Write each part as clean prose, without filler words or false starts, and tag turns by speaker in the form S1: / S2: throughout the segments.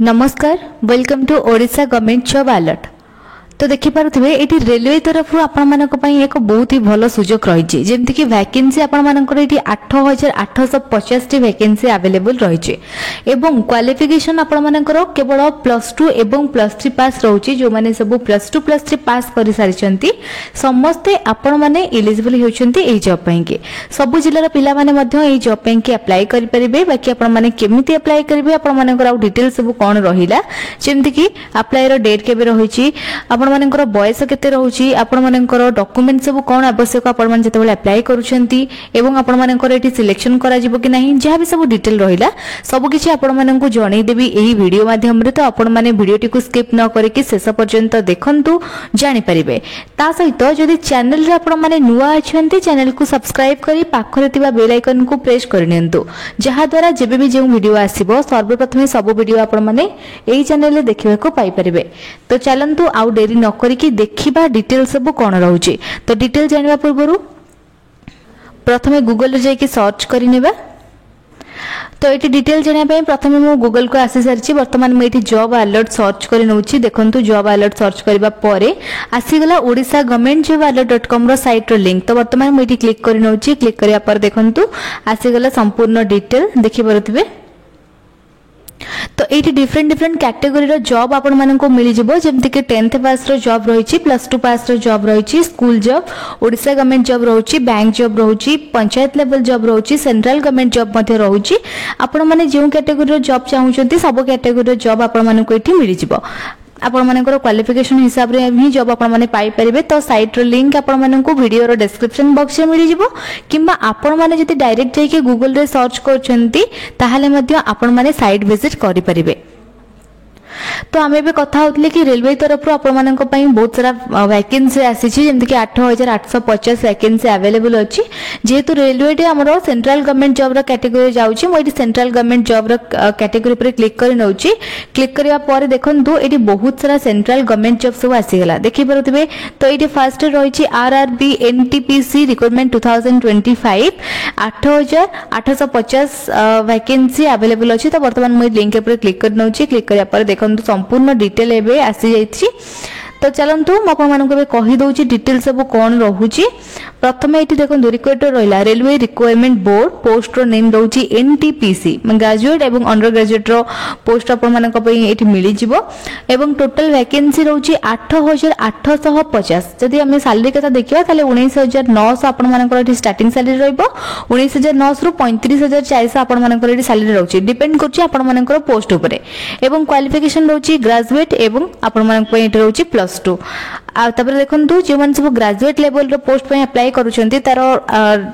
S1: नमस्कार welcome to Odisha government job alert. तो देखिपे ये रेलवे तरफ एक बहुत ही भल सुजोग रही जमीक वैकेंसी आपर 8850 वैकेंसी अवेलेबल रही क्वालिफिकेशन आपर केवल +2 एवं +3 पास रही जो मैंने सब +2 +3 पास कर सारी समस्ते आपण मैंने इलिजिबल होती जॉब पे सब जिलार पिला माने जॉब पे अप्लाई करेंगे। बाकी आपमि अप्लाई करेंगे आपर डिटेल सब कौन रहा जमीक अप्लाई डेट के रही मानकर बयस केते रहउची आपण मानकर डॉक्यूमेंट सब कोन आवश्यक आपण मान जते बेले अप्लाई करूछंती एवं आपण मानकर एटी सिलेक्शन करा जिवो कि नहीं जहाँ भी सब डिटेल रहिला सब किछि आपण माननकु जणै देबी एही वीडियो माध्यम रे। तो आपण माने वीडियो टी को स्किप न करके शेष पर्यंत देखंतु जानि परिबे। ता सहित जदि चैनल रे आपण माने नुवा अछंती चैनल को सब्सक्राइब करी पाखरे तिबा बेल आइकन को प्रेस करनियंतु जहाँ द्वारा जेबे भी जे वीडियो आसीबो सर्वप्रथमे सब वीडियो आपण माने एही चैनल रे देखिबा को पाई परिबे। तो चलंतु आउ देरी न करिकी देखिबा डिटेल सब कोन रहउची। तो डिटेल जानवा पूर्व प्रथमे गूगल रे जाके सर्च करि नेबा। तो ये डिटेल जाना प्रथम मु गूगल को आसी सारी बर्तमान मुझे जॉब अलर्ट सर्च कर नौची। देखंतु जॉब अलर्ट सर्च करबा परे आसीगला ओडिशा गवर्नमेंट जॉब अलर्ट.com रो साइट रो लिंक। तो बर्तमान मुझे क्लिक कर नौची। क्लिक करिया पर देखंतु आसीगला संपूर्ण डिटेल देखि परथिबे। तो ये डिफरेंट कैटेगरी रो जॉब आपण मानन को मिली जिवो जेमति के 10th पास रो जॉब रहिछि +2 पास रो जॉब रहिछि school job Odisha government job रहुछि बैंक जॉब रहुछि पंचायत लेवल जॉब रहुछि सेंट्रल गवर्नमेंट जॉब मध्ये रहुछि। आपण माने जे कैटेगरी रो जॉब चाहुचंती सब कैटेगरी रो जॉब आपण मानन को एठी मिली जिवो। आपण मानकर क्वालिफिकेशन हिसाब रे ही जॉब आपण माने पाई परिबे। तो साइट रो लिंक आपण मानन को वीडियो रो डिस्क्रिप्शन बॉक्स रे मिली जिवो किंबा आपण माने जति डायरेक्ट जाई के गूगल रे सर्च करछंती ताहाले मध्ये आपण माने साइट विजिट करि परिबे। तो आम ए कथा होतले कि रेलवे तरफ बहुत सारा वैकेंसी आसी जमीक 8850 वैकेंसी अवेलेबल अच्छी जेहेतु रेलवे टे आम सेंट्रल गवर्नमेंट जॉब रो कैटेगरी जाउची मुझे सेंट्रल गवर्नमेंट जॉब रो कैटेगरी पर क्लिक कर नउची। क्लिक करिया पर देखंतु एटी बहुत सारा सेंट्रल गवर्नमेंट जॉब सब आसीगला देखि परथिबे। तो एटी फर्स्ट रहिछि RRB NTPC recruitment 2025 8850 vacancy available अच्छी। तो वर्तमान मुझे लिंक पर क्लिक कर नउची। क्लिक करिया पर देखंतु संपूर्ण डिटेल एबे आसी जाइछि। तो चलंतु म आपण मानक बे कहि दउछि डिटेल सब कोन रहउछि। प्रथमे एटी देखंतु रिक्वायर्ड रहिला रेलवे रिक्वायरमेंट बोर्ड पोस्ट रो नेम रहउछि एनटीपीसी ग्रेजुएट एवं अंडर ग्रेजुएट रो पोस्ट आपण मानक पे एटी मिली जिवो एवं टोटल वैकेंसी रहउछि 8850। जदि हम सैलरी कथा देखिबा ताले 19900 आपण मानक एटी स्टार्टिंग सैलरी रहइबो 19900 रु 35400 आपण मानक एटी सैलरी रहउछि डिपेंड करछि आपण मानक पोस्ट ऊपर एवं क्वालिफिकेशन रहउछि ग्रेजुएट एवं आपण मानक पे एटी रहउछि +2। तापर देखंतु जे मन सब ग्रेजुएट लेवल रो पोस्ट पे अप्लाई करूछंती तार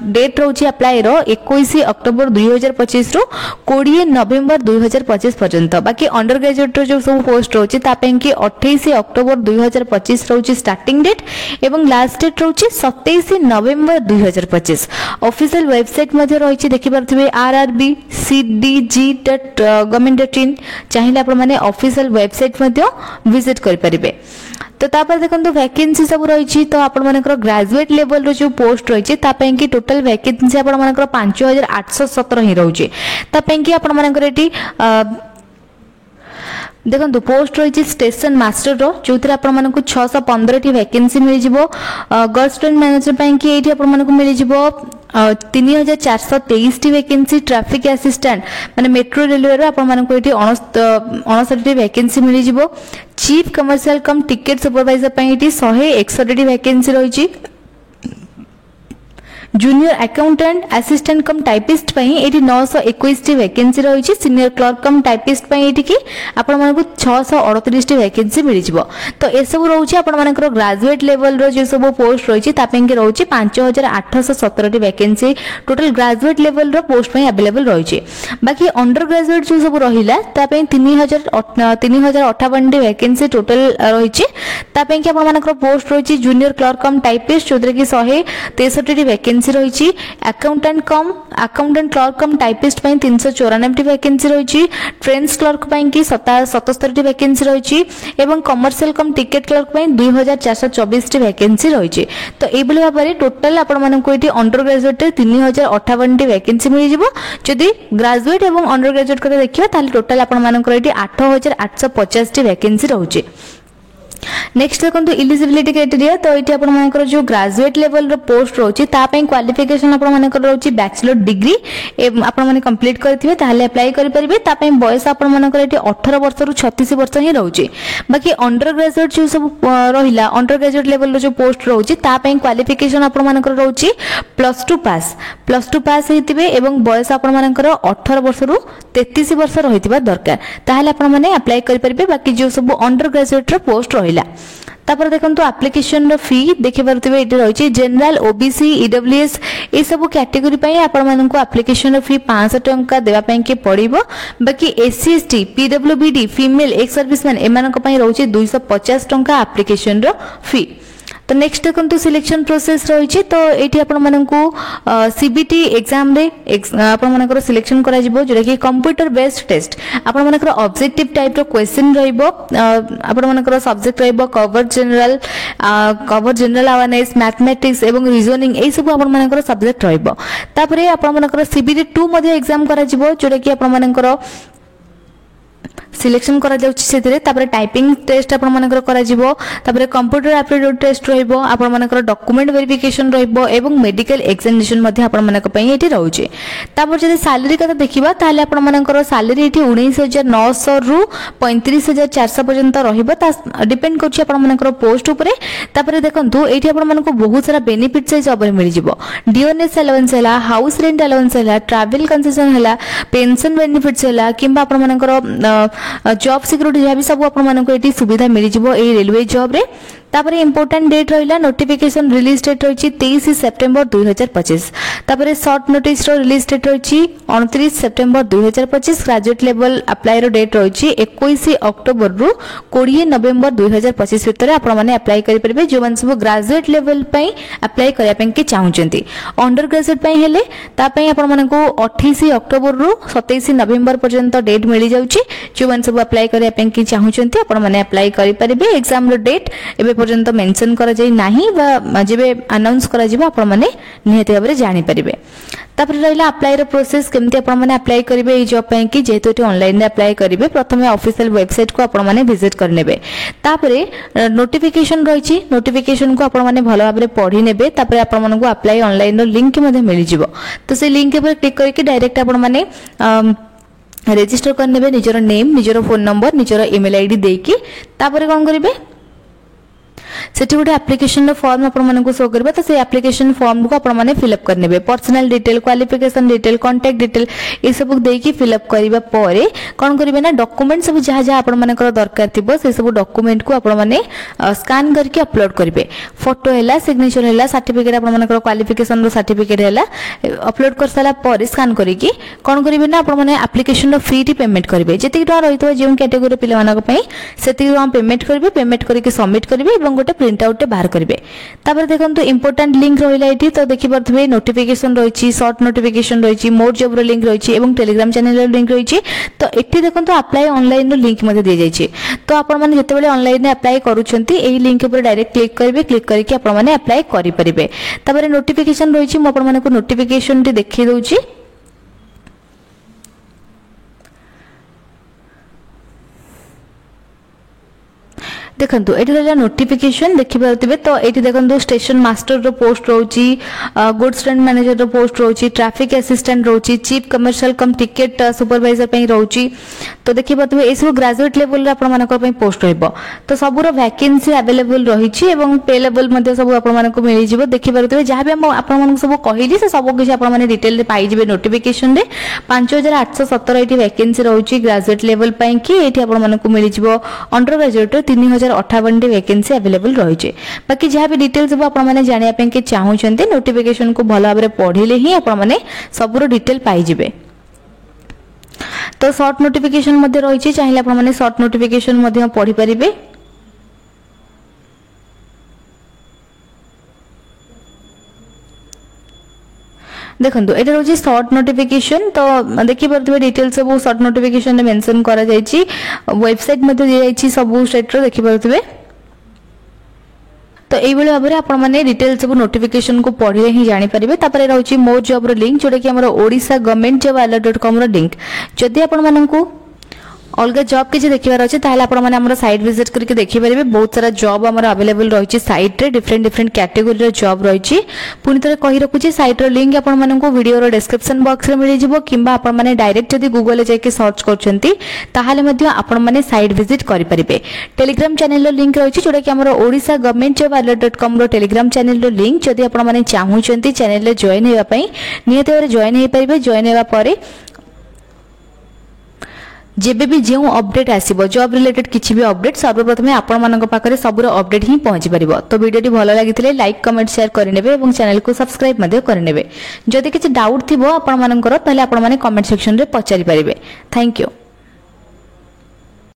S1: डेट रहउछि अप्लाई रो 21 अक्टोबर 2025 रु 20 नवंबर 2025 पर्यंत। बाकी अंडर ग्रेजुएट रो जो सब पोस्ट रहउछि ता पे कि 28 अक्टोबर 2025 रहउछि स्टार्टिंग डेट एवं लास्ट डेट रहउछि 27 नवंबर 2025। ऑफिशियल वेबसाइट मध्ये रहउछि देखि परथिबे rrbcdg.government.in चाहिए आपण माने ऑफिशियल वेबसाइट मध्ये विजिट करि परिबे। तो तापर देखंतु वैकेंसी सब रही। तो आपण मानकर ग्रेजुएट लेवल रो जो पोस्ट रही कि टोटल वैकेंसी आपण मानकर 5817 ही रहउची। तापे कि आपण मानकर एटी देखंतु पोस्ट रही स्टेशन मास्टर रो जो आपण मानक 615 टी वैकेंसी मिल जिवो। गर्ल्स ट्रेन मैनेजर पई कि एठी आपण मानक मिल जिवो 3423 टी वैकेंसी। ट्रैफिक असिस्टेंट माने मेट्रो रेलवे रो आपण मानक एठी 59 टी वैकेंसी मिल जिवो। चीफ कमर्शियल कम टिकट सुपरवाइजर पई एठी 161 टी वैकेंसी रही। जूनियर अकाउंटेंट असिस्टेंट कम टाइपिस्ट पई एठी 921 टी वैकेंसी रही। सीनियर क्लर्क कम टाइपिस्ट पई एठी कि आपण मानक 638 टी वैकेंसी मिल जिवो। तो ए सब रहउछि आपण मानकर ग्रेजुएट लेवल रो जे सब पोस्ट रही तापे कि रहउछि 5817 टी वैकेंसी टोटल ग्रेजुएट लेवल रो पोस्ट पई अवेलेबल रही। बाकी अंडर ग्रेजुएट जो सब रहिला तापे 3058 टी वैकेंसी टोटल रही। तापे कि आपण मानकर पोस्ट रही जूनियर क्लर्क कम टाइपिस्ट जोदरे कि 163 टी वैकेंसी वैकेंसी रही। अकाउंटेंट क्लर्क कम टाइपिस्ट 394 वैकेंसी रही। ट्रेन्स क्लर्क की 77 वैकेंसी रही। Commercial cum ticket clerk 2424 vacancy रही। तो यही भाव में टोटाल आपको ये अंडर ग्रेजुएट 3058 वैकेंसी मिल जाए। जदि ग्रेजुएट और अंडर ग्रेजुएट को देखिए टोटाल आपर ये 8850 वैकेंसी रोचे। नेक्स्ट देखो इलिजिबिलिटी क्राइटेरिया। तो ये आपर जो ग्रेजुएट लेवल पोस्ट रोचे क्वालिफिकेशन आपर रोचे बैचलर डिग्री आपने कंप्लीट करथिबे ताहले अप्लाई करि परिबे। तापई बयस आपर 18 वर्ष रु 36 वर्ष ही रोचे। बाकी अंडर ग्रेजुएट जो सब रहिला अंडर ग्रेजुएट लेवल जो पोस्ट रोचे क्वालिफिकेशन आपर रोचे +2 पास हेतिबे एवं बयस आपर 18 वर्ष रु 33 वर्ष रहितिबा दरकार ताहले आपने अप्लाई करि परिबे। बाकी जो सब अंडर ग्रेजुएट रो पोस्ट रहिला तापर देखंतु एप्लिकेशन रो फी देखि परथिबे एटी रहिछि। जनरल ओबीसी ईडब्ल्यूएस ए सब कैटेगरी पई आपण माननकु एप्लिकेशन रो फी 500 टंका देबा पई के पड़िबो। बाकी एससी एसटी पीडब्ल्यूबीडी फीमेल एक्स सर्विसमैन एमानक पई रहिछि 250 टंका एप्लिकेशन रो फी। तो नेक्स्ट देखो सिलेक्शन प्रोसेस रही। तो ये आपको सीबीटी एग्जाम रे आपनकर सिलेक्शन करा जिवो जोटा कि कंप्यूटर बेस्ड टेस्ट आपनकर ऑब्जेक्टिव टाइप रो क्वेश्चन रहिबो। आपनकर सब्जेक्ट रहिबो कवर जनरल अवेयरनेस मैथमेटिक्स एवं रीजनिंग ए सब आपनकर सब्जेक्ट रहिबो। तापरे आपनकर सीबीटी 2 मध्ये एग्जाम करा जिवो जोटा कि आपनकर सिलेक्शन करा जाउछि सेतिरे। तापरे टाइपिंग टेस्ट आपण मानकर करा जिवो। तापरे कंप्यूटर एप्टीट्यूड टेस्ट रहिबो। आपण मानकर डॉक्यूमेंट वेरिफिकेशन रहिबो एवं मेडिकल एग्जामिनेशन मध्ये आपण मानक पई एठी रहउछि। तापर जदि सैलरी कथा देखिबा ताले आपण मानकर सैलरी एठी 19900 रु 35400 पर्यंत रहिबो। ता डिपेंड करछि आपण मानकर पोस्ट ऊपरे। तापरे देखंतु एठी आपण मानको बहुत सारा बेनिफिट्स है जब मिल जिवो। डीओएनएस अलाउंस हला हाउस रेंट अलाउंस हला ट्रैवल कंसेशन हला पेंशन बेनिफिट्स हला किंबा आपण मानकर जॉब सिक्योरिटी जहाँ भी सब आपको सुविधा मिल जाए रेलवे जॉब रे। तापरे इंपोर्टेंट डेट रहिला नोटिफिकेशन रिलीज डेट रही 23 सेप्टेम्बर 2025। तापरे शॉर्ट नोटिस रो रिलीज डेट रही 29 सेप्टेम्बर 2025। ग्रेजुएट लेवल अप्लाई रो डेट रही 21 अक्टोबर रु 20 नवेम्बर 2025 भितर आपण माने अप्लाई करि परबे। जो मन सब ग्रेजुएट लेवल पई अप्लाई करिया पई के चाहुचंती अंडर ग्रेजुएट पई हेले ता पई आपण मानको 28 अक्टोबर रु 27 नवेम्बर पर्यंत डेट मिल जाउची। जो मन सब अप्लाई करिया पई के चाहुचंती आपण माने अप्लाई करि परबे। एग्जाम रो डेट एबे पर्यंत मेंशन करा जाई नाही बा जेबे अनाउंस करा जिवो आपण माने निहत भाबरे जानि परिबे। तापर रहिला अप्लाई रो प्रोसेस केमति आपण माने अप्लाई करिवे ए जॉब पई कि जेतो एटी ऑनलाइन रे अप्लाई करिवे प्रथमे ऑफिशियल वेबसाइट को आपण माने विजिट करनेबे। तापरे नोटिफिकेशन रहिछि नोटिफिकेशन को आपण माने भलो भाबरे पढि नेबे। तापरे आपण मानको अप्लाई ऑनलाइन रो लिंक मध्ये मिलि जिवो। तो से लिंक पर क्लिक करके डायरेक्ट आपण माने रजिस्टर करनेबे निजरो नेम निजरो फोन नंबर निजरो ईमेल आईडी देकी। तापरे कोन करिवे सेठी गोटे एप्लिकेशन फॉर्म आपको शो करबे। तो से एप्लिकेशन फॉर्म को आपने फिलअप करने personal detail qualification detail contact detail ये सब देकी फिलअप करबा परे कोन करिवे ना डॉक्यूमेंट सब जहाँ जहाँ आपनकर दरकार थिबो से सब डॉक्यूमेंट को आपने स्कैन करके अपलोड करिवे। फोटो हैला सिग्नेचर हैला सर्टिफिकेट आपनकर क्वालिफिकेशन रो सर्टिफिकेट हैला अपलोड कर साला परे स्कैन करिकी कोन करिवे ना आपने एप्लिकेशन रो फी टी पेमेंट करिवे। जति टका रहितो जे कैटेगरी पिला मानक पई सेति पेमेंट करिवे। पेमेंट करके सबमिट करिवे एवं गोटे प्रिंट आउट बाहर करेंगे। तापर देखो इंपोर्टेंट लिंक रहा ये तो देखिए नोटिफिकेशन रही शॉर्ट नोटिफिकेशन रही मोर जॉब रो लिंक रही टेलीग्राम चैनल रो लिंक रही। तो ये देखो अप्लाई ऑनलाइन रो लिंक मते दि जाइए। तो आपण माने जेतेबेले ऑनलाइन रे अप्लाई करूछंती एही लिंक ऊपर डायरेक्ट क्लिक करिवे। क्लिक करके आपण माने अप्लाई करि परिबे। तापर नोटिफिकेशन रही मु आपण माने को नोटिफिकेशन टी देखि दउची। देखो ये नोटिफिकेशन देखिए। तो ये देखो स्टेशन मास्टर रो पोस्ट रोची गुड्स ट्रेन मैनेजर रो पोस्ट रोची ट्रैफिक असिस्टेंट रोची chief commercial cum ticket supervisor पई रोची। तो देखिए ये सब ग्रेजुएट लेवल रे आपण मानक पई पोस्ट रहइबो। तो सबरो वैकेंसी अवेलेबल रही एवं पे लेवल मध्ये सब आपण मानक मिलि जिवो। देखि परतबे जहाँ भी आपण मानक सब कहिली से सब किछ आपण माने डिटेल रे पाई जिवे। नोटिफिकेशन रे 5817 एटी वैकेंसी रहउची ग्रेजुएट लेवल पई कि एटी आपण मानक मिलि जिवो। अंडर ग्रेजुएट 3058 वैकेंसी अवेलेबल रही। बाकी जहाँ भी डिटेल सब आपने जानिया के चाहते नोटिफिकेशन को भल भाव पढ़िले ही आपने सबूर डिटेल पाइबे। तो शॉर्ट नोटिफिकेशन रही चाहिए आपने शॉर्ट नोटिफिकेशन पढ़ी पारे। देखो ये रोज सर्ट नोटिफिकेशन तो देखिए डिटेल सब सर्ट नोटिफिकेशन मेंशन करा जायछि वेबसाइट में दिखाई सब स्टेट देखिए तो यही भाव में आपण मैंने डिटेल सब नोटिफिकेशन को पढ़े ही जानीपारे तापर रोचे मोर जॉब लिंक जोटा कि Odisha government job alert.com link जदि आपण मानकू अलग जॉब किसी देखार अच्छे आपने साइट विजिट करके देखिपारे बहुत सारा जॉब आम अवेलेबल रही साइट रे डिफरेंट कैटेगोरी जॉब रही पुणी थे कही रखुच्छे साइट रो लिंक आपको वीडियो डिस्क्रिप्शन बॉक्स में मिल जाव कि आपने डायरेक्ट जब गूगल जाके सर्च कर साइट विजिट करेंगे टेलीग्राम चैनल लिंक रही जोटा कि Odisha government job alert.com Telegram channel link जदि आपने चाहते चैनल जॉइन होगापी निहत भाव जॉइन हो पारे जॉइन होगापर जेबे भी जो अपडेट आसीबो जॉब रिलेटेड किछि भी अपडेट सर्वप्रथमे आपण मानक पाखरे सबुर अपडेट ही पहुंची परिबो तो वीडियोटी भलो लागिथिले लाइक कमेंट शेयर करिनेबे एवं चैनल को सब्सक्राइब मध्ये करिनेबे जदि किछि डाउट थिबो आपण मानकर तले आपण माने कमेंट सेक्शन रे पचारि परिबे थैंक यू।